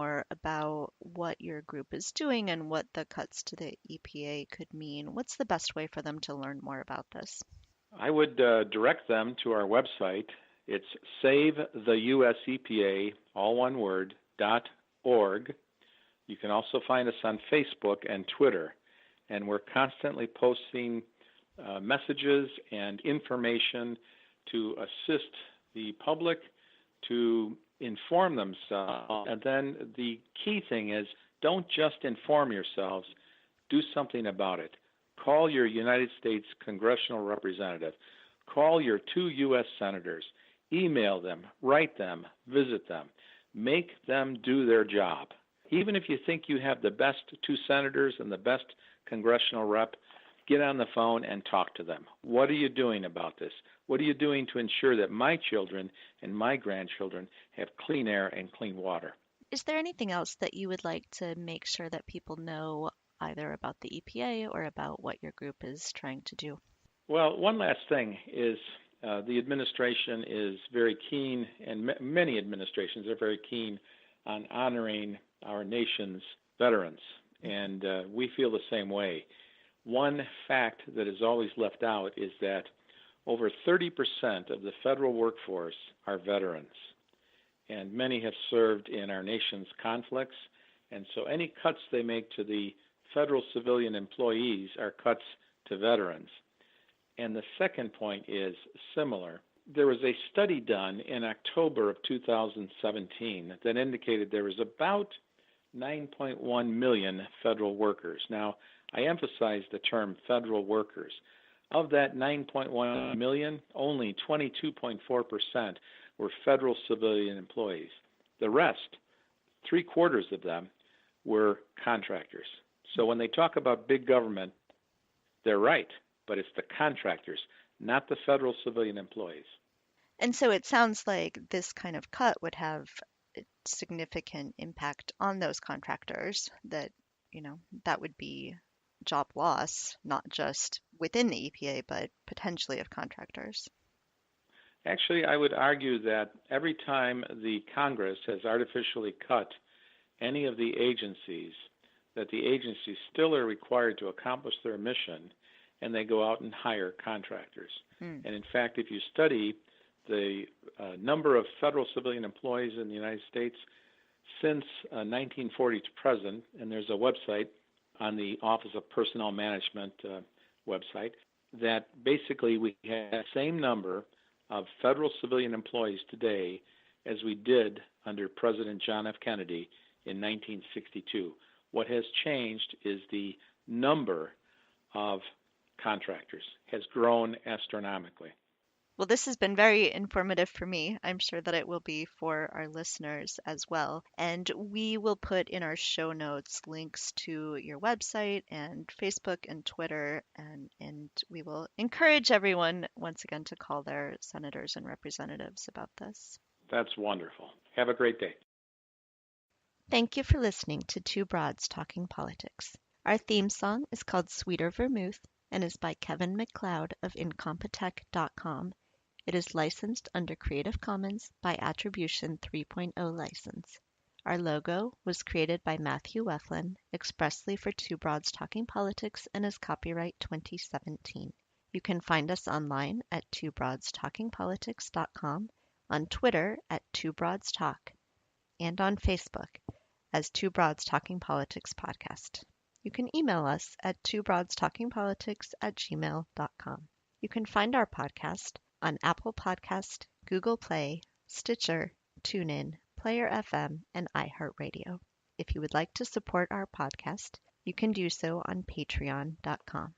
more about what your group is doing and what the cuts to the EPA could mean, what's the best way for them to learn more about this? I would direct them to our website. It's Save the U.S. EPA, all one word, .org. You can also find us on Facebook and Twitter, and we're constantly posting messages and information to assist the public to inform themselves. And then the key thing is, don't just inform yourselves, do something about it. Call your United States congressional representative. Call your 2 U.S. senators. Email them, write them, visit them. Make them do their job. Even if you think you have the best 2 senators and the best congressional rep, get on the phone and talk to them. What are you doing about this? What are you doing to ensure that my children and my grandchildren have clean air and clean water? Is there anything else that you would like to make sure that people know either about the EPA or about what your group is trying to do? Well, one last thing is the administration is very keen, and many administrations are very keen on honoring our nation's veterans, and we feel the same way. One fact that is always left out is that over 30% of the federal workforce are veterans, and many have served in our nation's conflicts, and so any cuts they make to the federal civilian employees are cuts to veterans. And the second point is similar. There was a study done in October of 2017 that indicated there was about 9.1 million federal workers. Now, I emphasize the term federal workers. Of that 9.1 million, only 22.4% were federal civilian employees. The rest, 3/4 of them, were contractors. So when they talk about big government, they're right, but it's the contractors, not the federal civilian employees. And so it sounds like this kind of cut would have a significant impact on those contractors, that, that would be job loss, not just within the EPA, but potentially of contractors. Actually, I would argue that every time the Congress has artificially cut any of the agencies, that the agencies still are required to accomplish their mission, and they go out and hire contractors. And in fact, if you study the number of federal civilian employees in the United States since 1940 to present, and there's a website on the Office of Personnel Management website, that basically we have the same number of federal civilian employees today as we did under President John F. Kennedy in 1962. What has changed is the number of contractors has grown astronomically. Well, this has been very informative for me. I'm sure that it will be for our listeners as well. And we will put in our show notes links to your website and Facebook and Twitter. And we will encourage everyone, once again, to call their senators and representatives about this. That's wonderful. Have a great day. Thank you for listening to Two Broads Talking Politics. Our theme song is called Sweeter Vermouth and is by Kevin MacLeod of Incompetech.com. It is licensed under Creative Commons by Attribution 3.0 license. Our logo was created by Matthew Weflin expressly for Two Broads Talking Politics and is copyright 2017. You can find us online at twobroadstalkingpolitics.com, on Twitter at twobroadstalk, and on Facebook as Two Broads Talking Politics Podcast. You can email us at twobroadstalkingpolitics@gmail.com. You can find our podcast on Apple Podcast, Google Play, Stitcher, TuneIn, Player FM, and iHeartRadio. If you would like to support our podcast, you can do so on patreon.com.